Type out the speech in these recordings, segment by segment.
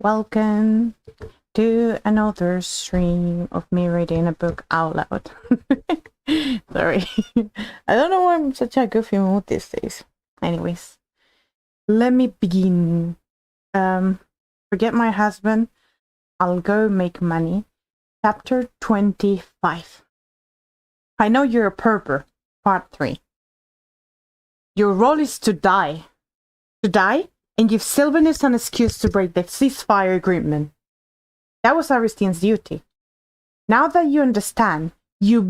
Welcome to another stream of me reading a book out loud. Sorry. I don't know why I'm such a goofy mood these days. Anyways, let me begin. Forget my husband. I'll go make money. Chapter 25. I know you're a pervert. Part 3. Your role is to die. To die and give Sylvanus an excuse to break the ceasefire agreement. That was Aristine's duty. Now that you understand, you're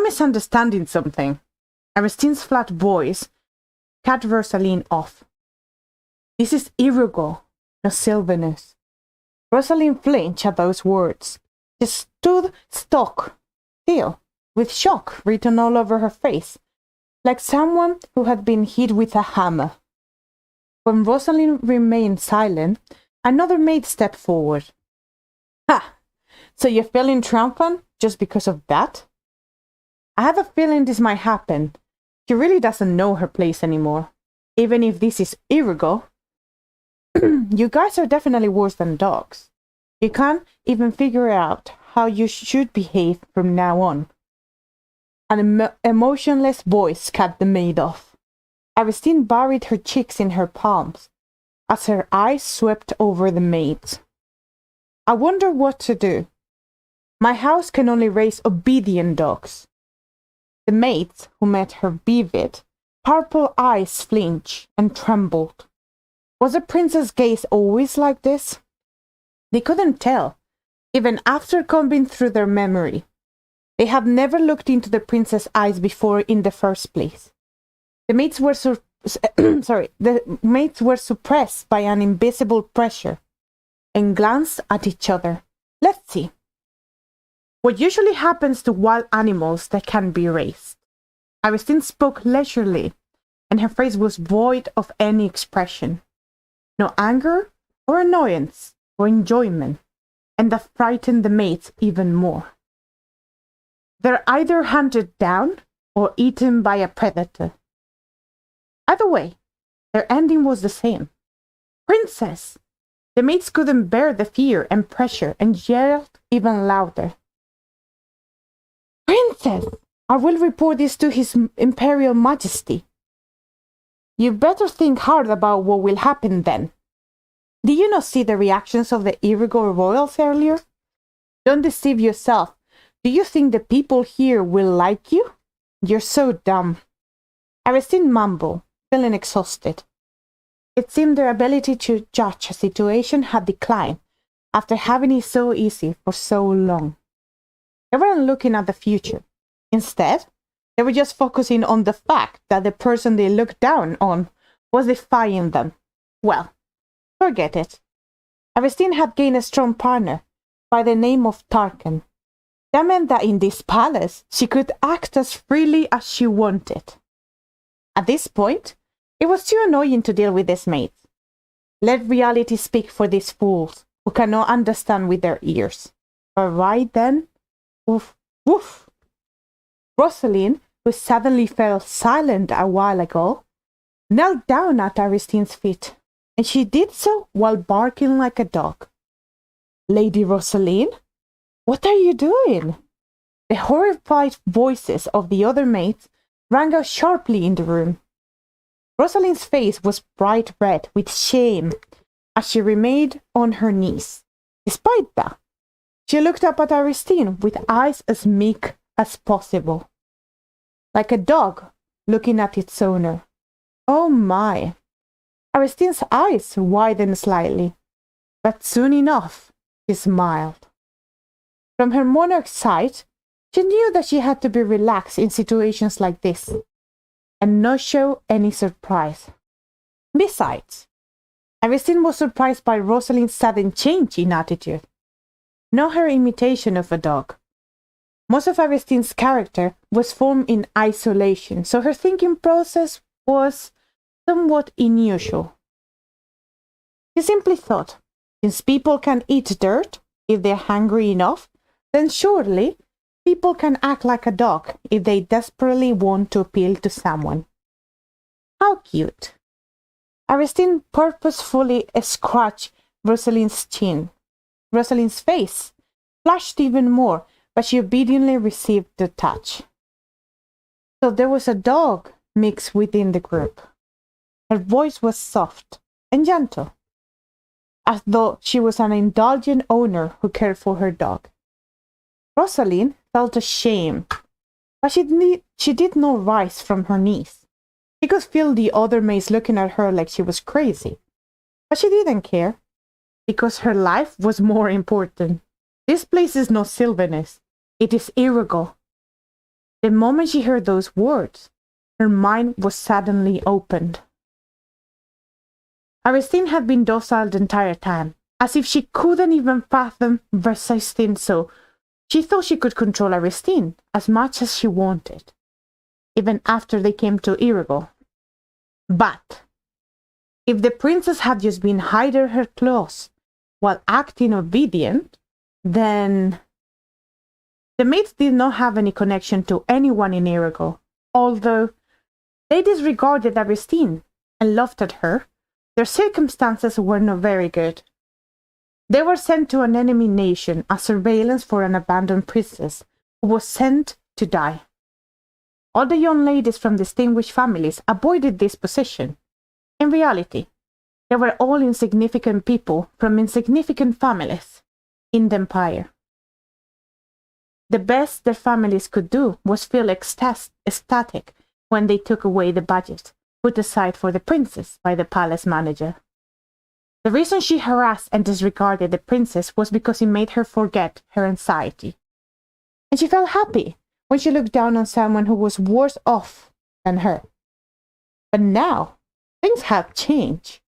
misunderstanding something. Aristine's flat voice cut Rosaline off. This is Irigo, not Sylvanus. Rosaline flinched at those words. She stood stock still, with shock written all over her face, like someone who had been hit with a hammer. When Rosaline remained silent, another maid stepped forward. Ha! So you're feeling triumphant just because of that? I have a feeling this might happen. She really doesn't know her place anymore. Even if this is Irigo, you guys are definitely worse than dogs. You can't even figure out how you should behave from now on. An emotionless voice cut the maid off. Aristine buried her cheeks in her palms as her eyes swept over the maids. I wonder what to do. My house can only raise obedient dogs. The maids, who met her vivid, purple eyes flinched and trembled. Was the prince's gaze always like this? They couldn't tell, even after combing through their memory. They had never looked into the prince's eyes before in the first place. The maids were suppressed by an invisible pressure and glanced at each other. Let's see. What usually happens to wild animals that can be raised? Aristine spoke leisurely, and her face was void of any expression. No anger or annoyance or enjoyment, and that frightened the maids even more. They're either hunted down or eaten by a predator. Either way, their ending was the same. Princess! The maids couldn't bear the fear and pressure and yelled even louder. Princess! I will report this to His Imperial Majesty. You better think hard about what will happen then. Did you not see the reactions of the Irigo royals earlier? Don't deceive yourself. Do you think the people here will like you? You're so dumb. Aristine mumbled, feeling exhausted. It seemed their ability to judge a situation had declined after having it so easy for so long. They weren't looking at the future. Instead, they were just focusing on the fact that the person they looked down on was defying them. Well, forget it. Aristine had gained a strong partner by the name of Tarkan. That meant that in this palace, she could act as freely as she wanted. At this point, it was too annoying to deal with these maids. Let reality speak for these fools who cannot understand with their ears. But right then, woof, woof. Rosaline, who suddenly fell silent a while ago, knelt down at Aristine's feet, and she did so while barking like a dog. Lady Rosaline, what are you doing? The horrified voices of the other maids rang out sharply in the room. Rosaline's face was bright red with shame as she remained on her knees. Despite that, she looked up at Aristine with eyes as meek as possible, like a dog looking at its owner. Oh my! Aristine's eyes widened slightly, but soon enough she smiled. From her monarch's side, she knew that she had to be relaxed in situations like this, and not show any surprise. Besides, Aristine was surprised by Rosaline's sudden change in attitude, not her imitation of a dog. Most of Aristine's character was formed in isolation, so her thinking process was somewhat unusual. She simply thought, since people can eat dirt if they're hungry enough, then surely people can act like a dog if they desperately want to appeal to someone. How cute! Aristine purposefully scratched Rosalind's chin. Rosalind's face flushed even more, but she obediently received the touch. So there was a dog mixed within the group. Her voice was soft and gentle, as though she was an indulgent owner who cared for her dog. Rosalind felt ashamed, but she did not rise from her knees. She could feel the other maids looking at her like she was crazy, but she didn't care, because her life was more important. This place is not Sylvanus, it is Irigo. The moment she heard those words, her mind was suddenly opened. Aristine had been docile the entire time, as if she couldn't even fathom resisting, so she thought she could control Aristine as much as she wanted, even after they came to Irigo. But if the princess had just been hiding her claws while acting obedient, then the maids did not have any connection to anyone in Irigo. Although they disregarded Aristine and laughed at her, their circumstances were not very good. They were sent to an enemy nation as surveillance for an abandoned princess who was sent to die. All the young ladies from distinguished families avoided this position. In reality, they were all insignificant people from insignificant families in the empire. The best their families could do was feel ecstatic when they took away the budget put aside for the princess by the palace manager. The reason she harassed and disregarded the princess was because it made her forget her anxiety. And she felt happy when she looked down on someone who was worse off than her. But now, things had changed.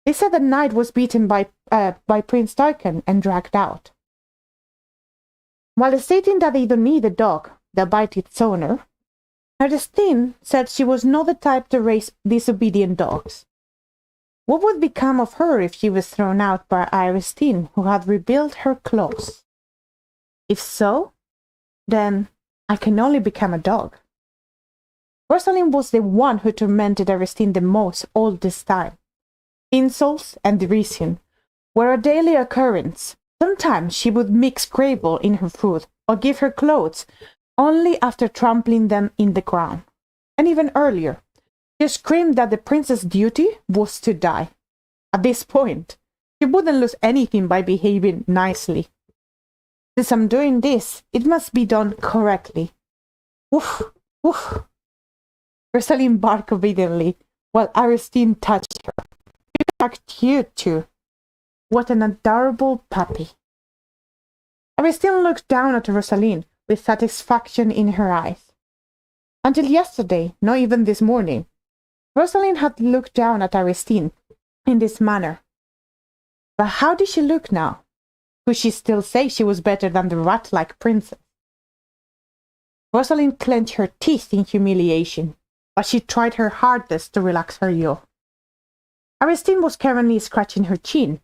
They said the knight was beaten by Prince Darken and dragged out. While stating that they don't need a dog that bites its owner, Aristine said she was not the type to raise disobedient dogs. What would become of her if she was thrown out by Aristine, who had rebuilt her claws? If so, then I can only become a dog. Rosalind was the one who tormented Aristine the most all this time. Insults and derision were a daily occurrence. Sometimes she would mix gravel in her food or give her clothes only after trampling them in the ground. And even earlier, she screamed that the princess' duty was to die. At this point, she wouldn't lose anything by behaving nicely. Since I'm doing this, it must be done correctly. Woof, woof. Rosalind barked obediently, while Aristine touched her. You are cute too. What an adorable puppy. Aristine looked down at Rosalind with satisfaction in her eyes. Until yesterday, not even this morning, Rosalind had looked down at Aristine in this manner. But how did she look now? Could she still say she was better than the rat-like princess? Rosalind clenched her teeth in humiliation, but she tried her hardest to relax her jaw. Aristine was currently scratching her chin,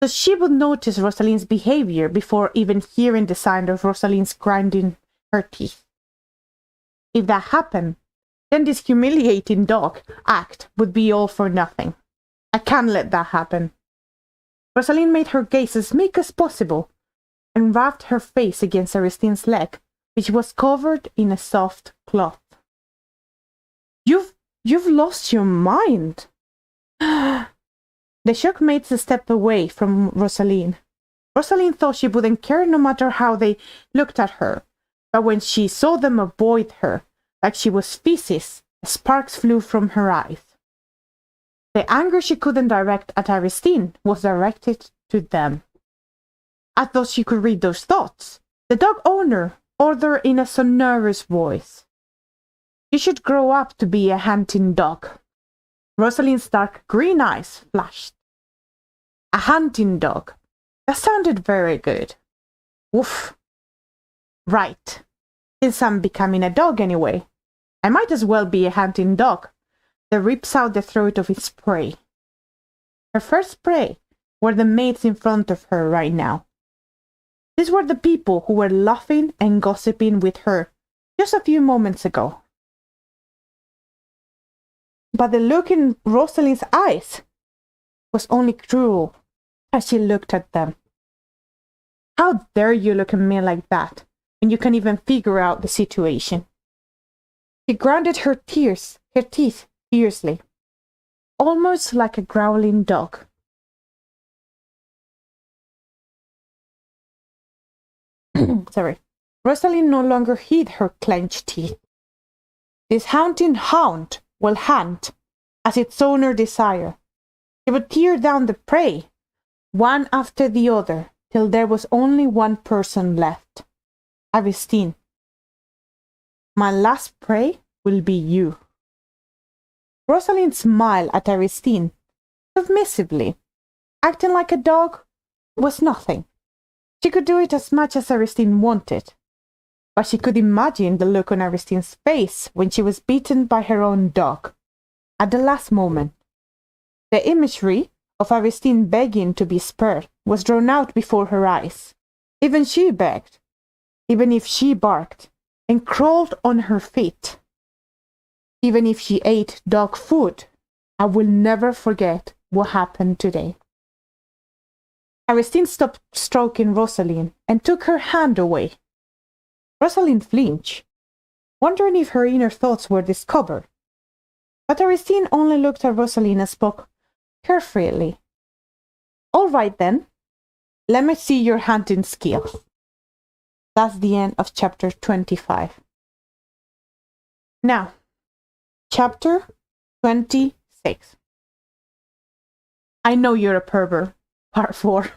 so she would notice Rosalind's behavior before even hearing the sound of Rosalind's grinding her teeth. If that happened, then this humiliating dog act would be all for nothing. I can't let that happen. Rosalind made her gaze as meek as possible and rubbed her face against Aristine's leg, which was covered in a soft cloth. You've lost your mind. The shock maids stepped away from Rosalind. Rosalind thought she wouldn't care no matter how they looked at her, but when she saw them avoid her, like she was feces, sparks flew from her eyes. The anger she couldn't direct at Aristine was directed to them. I thought she could read those thoughts. The dog owner ordered in a sonorous voice. You should grow up to be a hunting dog. Rosalind's dark green eyes flashed. A hunting dog. That sounded very good. Woof. Right. Since I'm becoming a dog anyway, I might as well be a hunting dog that rips out the throat of its prey. Her first prey were the maids in front of her right now. These were the people who were laughing and gossiping with her just a few moments ago. But the look in Rosalind's eyes was only cruel as she looked at them. How dare you look at me like that, when you can't even figure out the situation? She grounded her teeth fiercely, almost like a growling dog. Sorry. Rosalind no longer hid her clenched teeth. This haunting hound will hunt as its owner desire. It would tear down the prey, one after the other, till there was only one person left. Aristine. My last prey will be you. Rosalind smiled at Aristine, submissively. Acting like a dog was nothing. She could do it as much as Aristine wanted, but she could imagine the look on Aristine's face when she was beaten by her own dog, at the last moment. The imagery of Aristine begging to be spared was drawn out before her eyes. Even she begged, even if she barked and crawled on her feet. Even if she ate dog food, I will never forget what happened today. Aristine stopped stroking Rosalind and took her hand away. Rosalind flinched, wondering if her inner thoughts were discovered. But Aristine only looked at Rosalind and spoke carefully. All right then, let me see your hunting skills. That's the end of chapter 25. Now, chapter 26. I know you're a pervert. Part 4.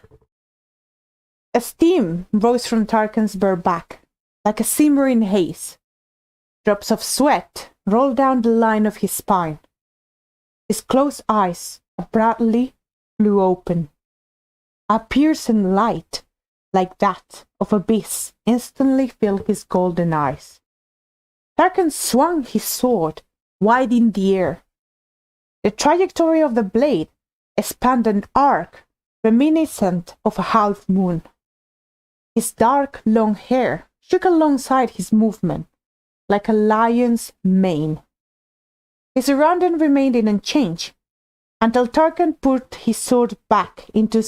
A steam rose from Tarkan's bare back, like a simmering haze. Drops of sweat rolled down the line of his spine. His closed eyes abruptly flew open. A piercing light, like that of a beast, instantly filled his golden eyes. Tarkan swung his sword wide in the air. The trajectory of the blade spanned an arc reminiscent of a half moon. His dark, long hair shook alongside his movement, like a lion's mane. His surroundings remained unchanged, until Tarkan put his sword back into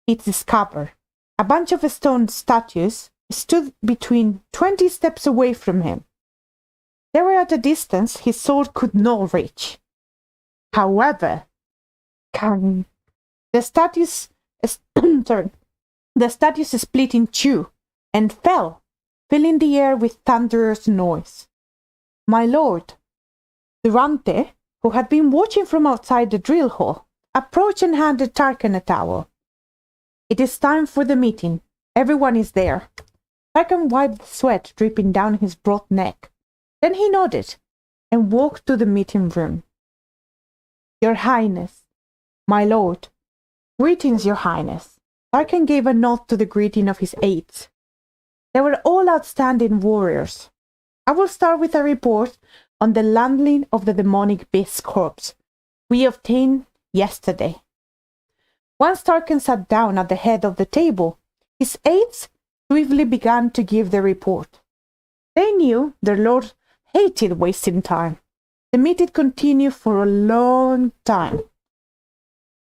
its scabbard. A bunch of stone statues stood between 20 steps away from him. They were at a distance his sword could not reach. However, the statues split in two and fell, filling the air with thunderous noise. My lord, Durante, who had been watching from outside the drill hall, approached and handed Tarkan a towel. It is time for the meeting. Everyone is there. Tarkan wiped the sweat dripping down his broad neck. Then he nodded and walked to the meeting room. Your Highness, my lord. Greetings, Your Highness. Tarkan gave a nod to the greeting of his aides. They were all outstanding warriors. I will start with a report on the landing of the demonic beast corpse we obtained yesterday. Once Tarkan sat down at the head of the table, his aides swiftly began to give the report. They knew their lord hated wasting time. The meeting continued for a long time.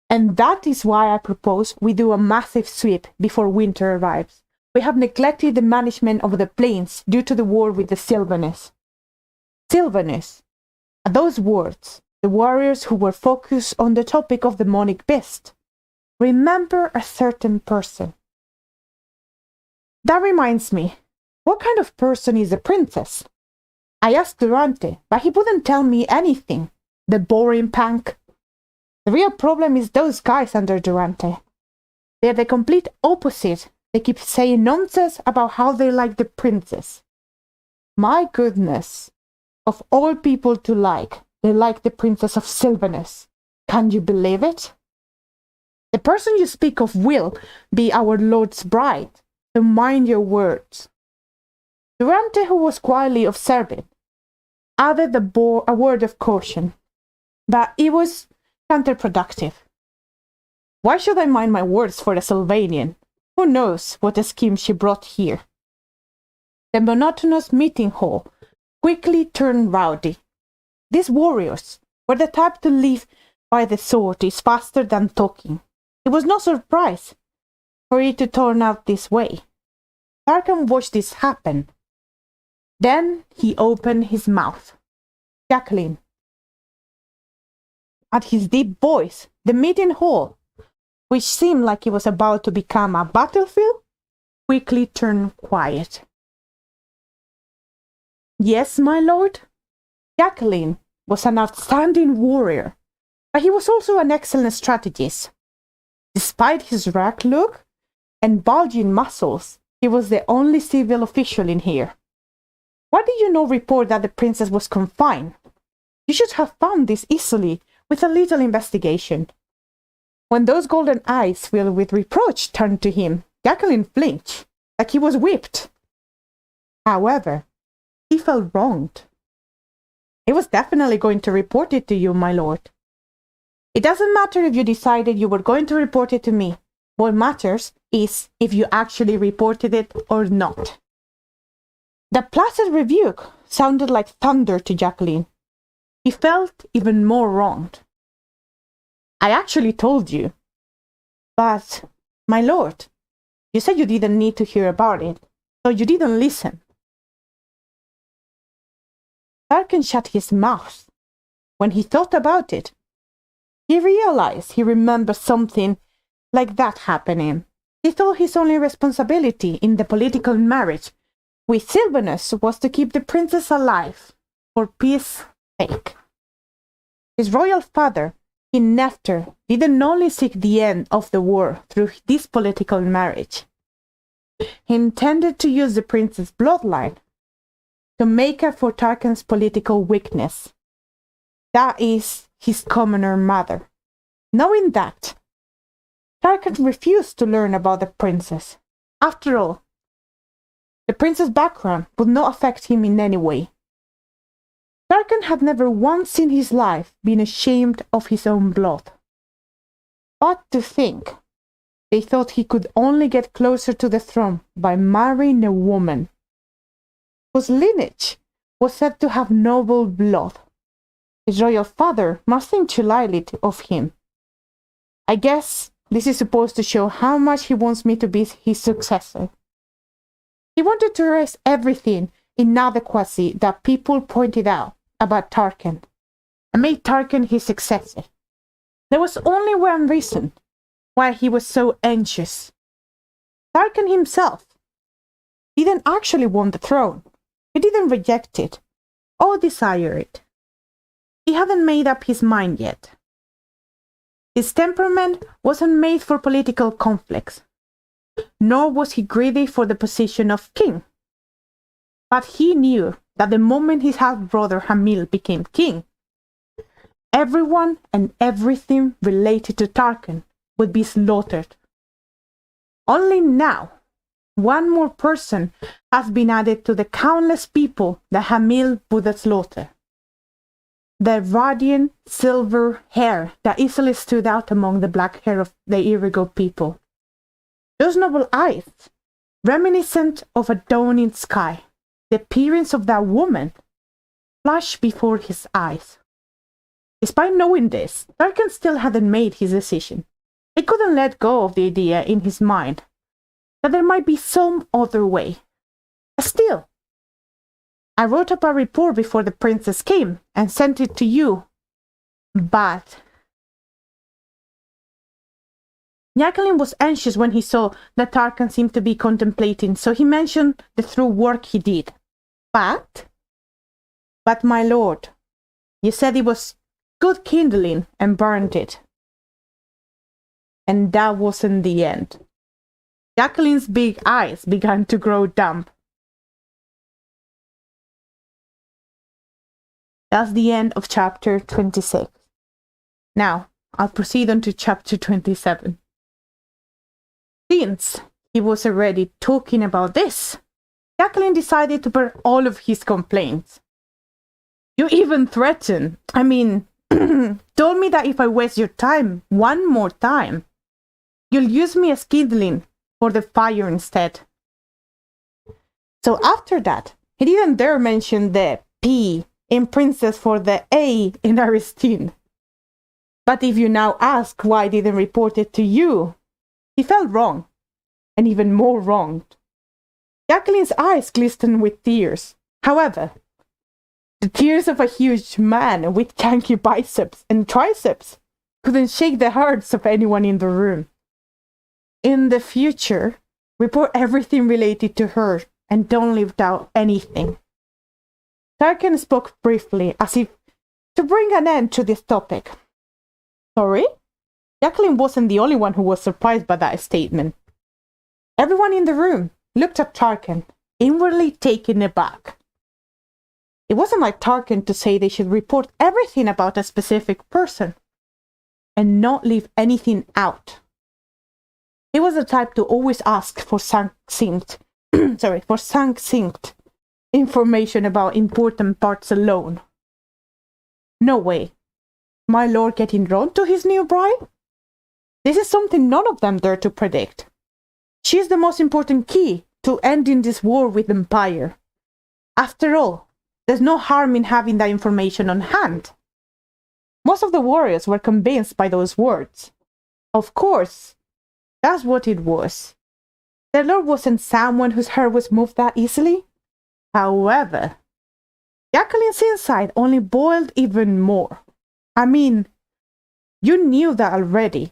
And that is why I propose we do a massive sweep before winter arrives. We have neglected the management of the plains due to the war with the Sylvanus. Sylvanus. At those words, the warriors who were focused on the topic of the demonic beast remember a certain person. That reminds me, what kind of person is the princess? I asked Durante, but he wouldn't tell me anything. The boring punk. The real problem is those guys under Durante. They're the complete opposite. They keep saying nonsense about how they like the princess. My goodness. Of all people to like, they like the princess of Sylvanus. Can you believe it? The person you speak of will be our Lord's bride, so mind your words. Durante, who was quietly observing, added a word of caution, but it was counterproductive. Why should I mind my words for the Sylvanian? Who knows what a scheme she brought here? The monotonous meeting hall quickly turned rowdy. These warriors were the type to live by the sword is faster than talking. It was no surprise for it to turn out this way. Tarkan watched this happen. Then he opened his mouth. Jacqueline. At his deep voice, the meeting hall, which seemed like it was about to become a battlefield, quickly turned quiet. Yes, my lord? Jacqueline was an outstanding warrior, but he was also an excellent strategist. Despite his ragged look and bulging muscles, he was the only civil official in here. Why did you not report that the princess was confined? You should have found this easily with a little investigation. When those golden eyes filled with reproach turned to him, Jacqueline flinched, like he was whipped. However, he felt wronged. I was definitely going to report it to you, my lord. It doesn't matter if you decided you were going to report it to me. What matters is if you actually reported it or not. The placid rebuke sounded like thunder to Jacqueline. He felt even more wronged. I actually told you. But, my lord, you said you didn't need to hear about it, so you didn't listen. Tarkan shut his mouth. When he thought about it, he realized he remembered something like that happening. He thought his only responsibility in the political marriage with Sylvanus was to keep the princess alive, for peace sake. His royal father, King Nephter, didn't only seek the end of the war through this political marriage. He intended to use the princess' bloodline to make up for Tarkan's political weakness. That is, his commoner mother. Knowing that, Tarkan refused to learn about the princess. After all, the prince's background would not affect him in any way. Tarkan had never once in his life been ashamed of his own blood. But to think, they thought he could only get closer to the throne by marrying a woman whose lineage was said to have noble blood. His royal father must think too lightly of him. I guess this is supposed to show how much he wants me to be his successor. He wanted to erase everything inadequacy that people pointed out about Tarkan and made Tarkan his successor. There was only one reason why he was so anxious. Tarkan himself didn't actually want the throne. He didn't reject it or desire it. He hadn't made up his mind yet. His temperament wasn't made for political conflicts, nor was he greedy for the position of king. But he knew that the moment his half-brother Hamil became king, everyone and everything related to Tarkan would be slaughtered. Only now, one more person has been added to the countless people that Hamil would slaughter. The radiant silver hair that easily stood out among the black hair of the Irigo people. Those noble eyes, reminiscent of a dawning sky. The appearance of that woman flashed before his eyes. Despite knowing this, Tarkan still hadn't made his decision. He couldn't let go of the idea in his mind that there might be some other way. Still, I wrote up a report before the princess came and sent it to you. But Jacqueline was anxious when he saw that Tarkan seemed to be contemplating, so he mentioned the through work he did. But my lord, you said it was good kindling and burned it. And that wasn't the end. Jacqueline's big eyes began to grow dumb. That's the end of chapter 26. Now, I'll proceed on to chapter 27. Since he was already talking about this, Jacqueline decided to burn all of his complaints. You even threatened, told me that if I waste your time one more time, you'll use me as kindling for the fire instead. So after that, he didn't dare mention the P in princess for the A in Aristine. But if you now ask why I didn't report it to you, he felt wrong, and even more wronged. Jacqueline's eyes glistened with tears. However, the tears of a huge man with chunky biceps and triceps couldn't shake the hearts of anyone in the room. In the future, report everything related to her and don't leave out anything. Tarkan spoke briefly, as if to bring an end to this topic. Sorry? Jacqueline wasn't the only one who was surprised by that statement. Everyone in the room looked at Tarkan, inwardly taken aback. It wasn't like Tarkan to say they should report everything about a specific person and not leave anything out. He was the type to always ask for succinct information about important parts alone. No way. My lord getting drawn to his new bride? This is something none of them dare to predict. She is the most important key to ending this war with Empire. After all, there's no harm in having that information on hand. Most of the warriors were convinced by those words. Of course, that's what it was. Their lord wasn't someone whose hair was moved that easily. However, Jacqueline's inside only boiled even more. I mean, you knew that already,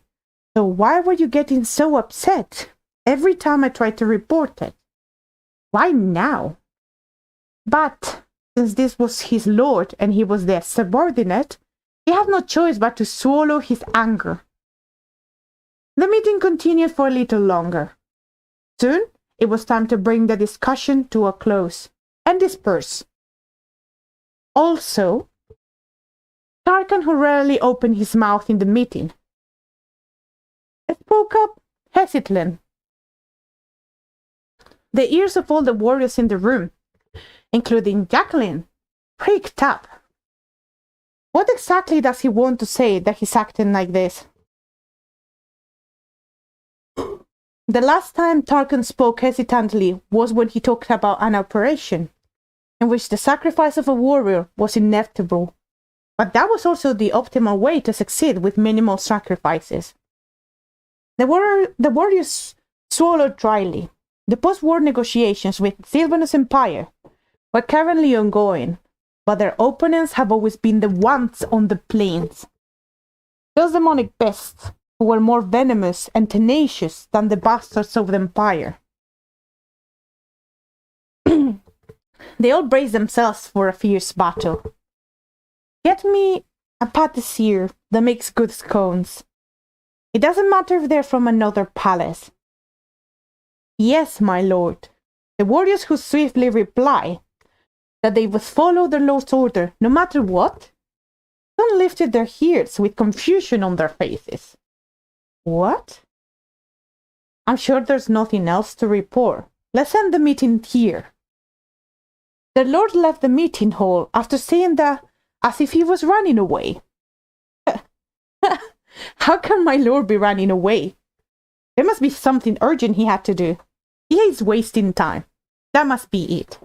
so why were you getting so upset every time I tried to report it? Why now? But since this was his lord and he was their subordinate, he had no choice but to swallow his anger. The meeting continued for a little longer. Soon, it was time to bring the discussion to a close and disperse. Also, Tarkan, who rarely opened his mouth in the meeting, spoke up hesitantly. The ears of all the warriors in the room, including Jacqueline, pricked up. What exactly does he want to say that he's acting like this? The last time Tarkan spoke hesitantly was when he talked about an operation in which the sacrifice of a warrior was inevitable. But that was also the optimal way to succeed with minimal sacrifices. The warriors swallowed dryly. The post-war negotiations with Sylvanus Empire were currently ongoing, but their opponents have always been the ones on the plains. Those demonic beasts who were more venomous and tenacious than the bastards of the Empire. They all braced themselves for a fierce battle. Get me a pâtissier that makes good scones. It doesn't matter if they're from another palace. Yes, my lord. The warriors who swiftly reply that they would follow their lord's order no matter what, some lifted their heads with confusion on their faces. What? I'm sure there's nothing else to report. Let's end the meeting here. The lord left the meeting hall after saying that as if he was running away. How can my lord be running away? There must be something urgent he had to do. He hates wasting time. That must be it.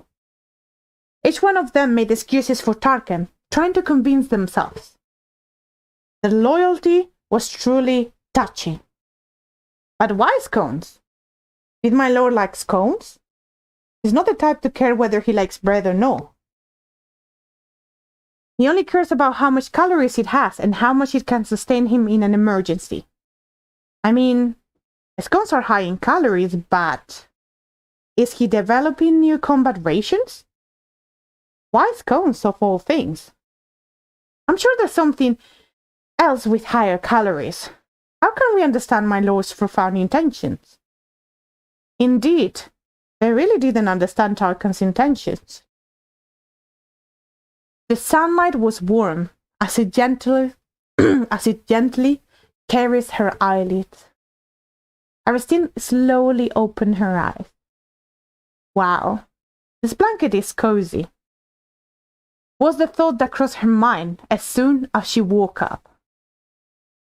Each one of them made excuses for Tarkan, trying to convince themselves. The loyalty was truly touching. But why scones? Did my lord like scones? He's not the type to care whether he likes bread or no. He only cares about how much calories it has and how much it can sustain him in an emergency. I mean, scones are high in calories, but is he developing new combat rations? Why scones of all things? I'm sure there's something else with higher calories. How can we understand my lord's profound intentions? Indeed, they really didn't understand Tarkan's intentions. The sunlight was warm as it gently caressed her eyelids. Aristine slowly opened her eyes. Wow, this blanket is cozy, was the thought that crossed her mind as soon as she woke up.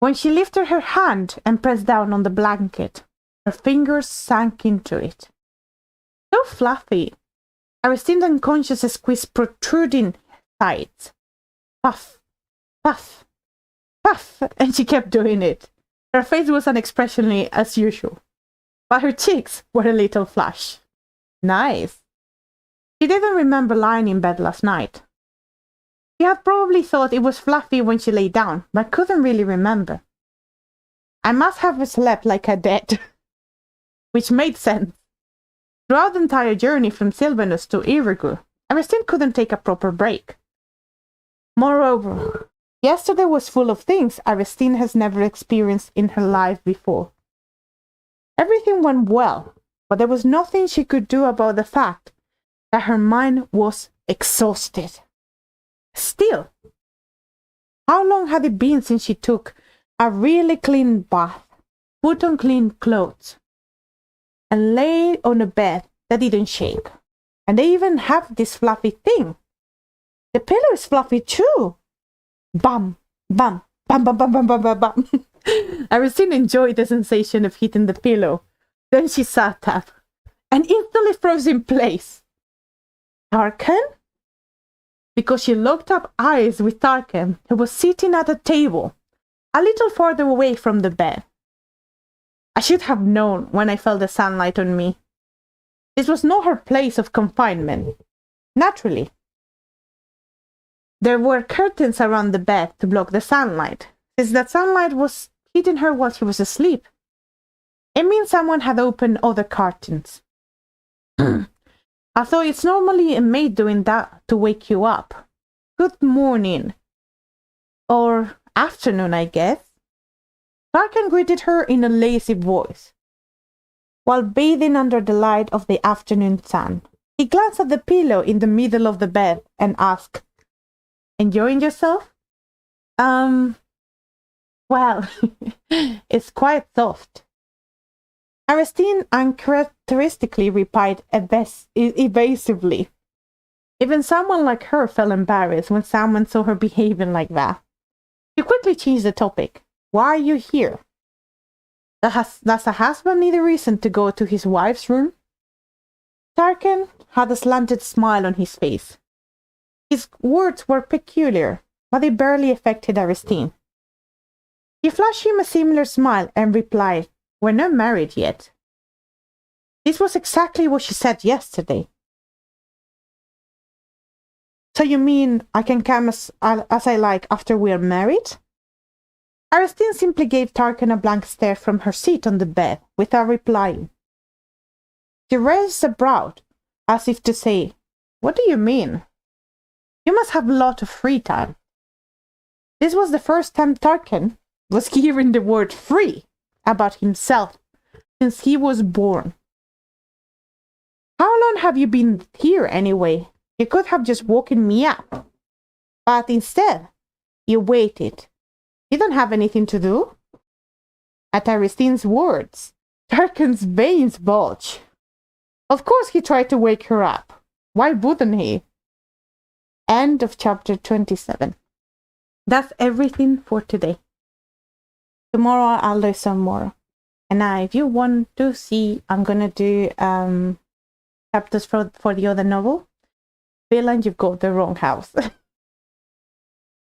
When she lifted her hand and pressed down on the blanket, her fingers sank into it. So fluffy, Aristine unconsciously squeezed protruding sides. Puff, puff. puff, and she kept doing it. Her face was unexpressionly as usual, but her cheeks were a little flushed. Nice. She didn't remember lying in bed last night. She had probably thought it was fluffy when she lay down, but couldn't really remember. I must have slept like a dead, which made sense. Throughout the entire journey from Sylvanus to Irigu, Aristine couldn't take a proper break. Moreover, yesterday was full of things Aristine has never experienced in her life before. Everything went well, but there was nothing she could do about the fact that her mind was exhausted. Still, how long had it been since she took a really clean bath, put on clean clothes, and lay on a bed that didn't shake? And they even have this fluffy thing. The pillow is fluffy too. Bam, bam, bam, bam, bam, bam, bam, bam, bam. Aristine enjoyed the sensation of hitting the pillow. Then she sat up and instantly froze in place. Tarkan? Because she looked up eyes with Tarkan, who was sitting at a table, a little farther away from the bed. I should have known when I felt the sunlight on me. This was not her place of confinement. Naturally. There were curtains around the bed to block the sunlight, since that sunlight was hitting her while she was asleep. It means someone had opened other curtains. Although it's normally a maid doing that to wake you up. Good morning. Or afternoon, I guess. Tarkan greeted her in a lazy voice. While bathing under the light of the afternoon sun, he glanced at the pillow in the middle of the bed and asked, "Enjoying yourself?" Well, it's quite soft. Aristine uncharacteristically replied evasively. Even someone like her felt embarrassed when someone saw her behaving like that. She quickly changed the topic. "Why are you here? Does a husband need a reason to go to his wife's room?" Tarkan had a slanted smile on his face. His words were peculiar, but they barely affected Aristine. She flashed him a similar smile and replied, "We're not married yet." This was exactly what she said yesterday. "So you mean I can come as I like after we are married?" Aristine simply gave Tarkan a blank stare from her seat on the bed, without replying. She raised a brow, as if to say, "What do you mean? You must have a lot of free time." This was the first time Tarkan was hearing the word free about himself since he was born. "How long have you been here anyway? You could have just woken me up. But instead, you waited. You don't have anything to do?" At Aristine's words, Tarkan's veins bulged. Of course he tried to wake her up. Why wouldn't he? End of chapter 27. That's everything for today. Tomorrow I'll do some more. And now if you want to see, I'm gonna do chapters for the other novel. Villain, you've got the wrong house.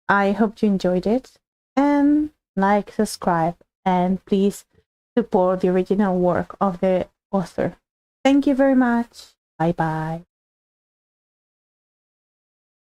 I hope you enjoyed it. And like, subscribe, and please support the original work of the author. Thank you very much. Bye bye.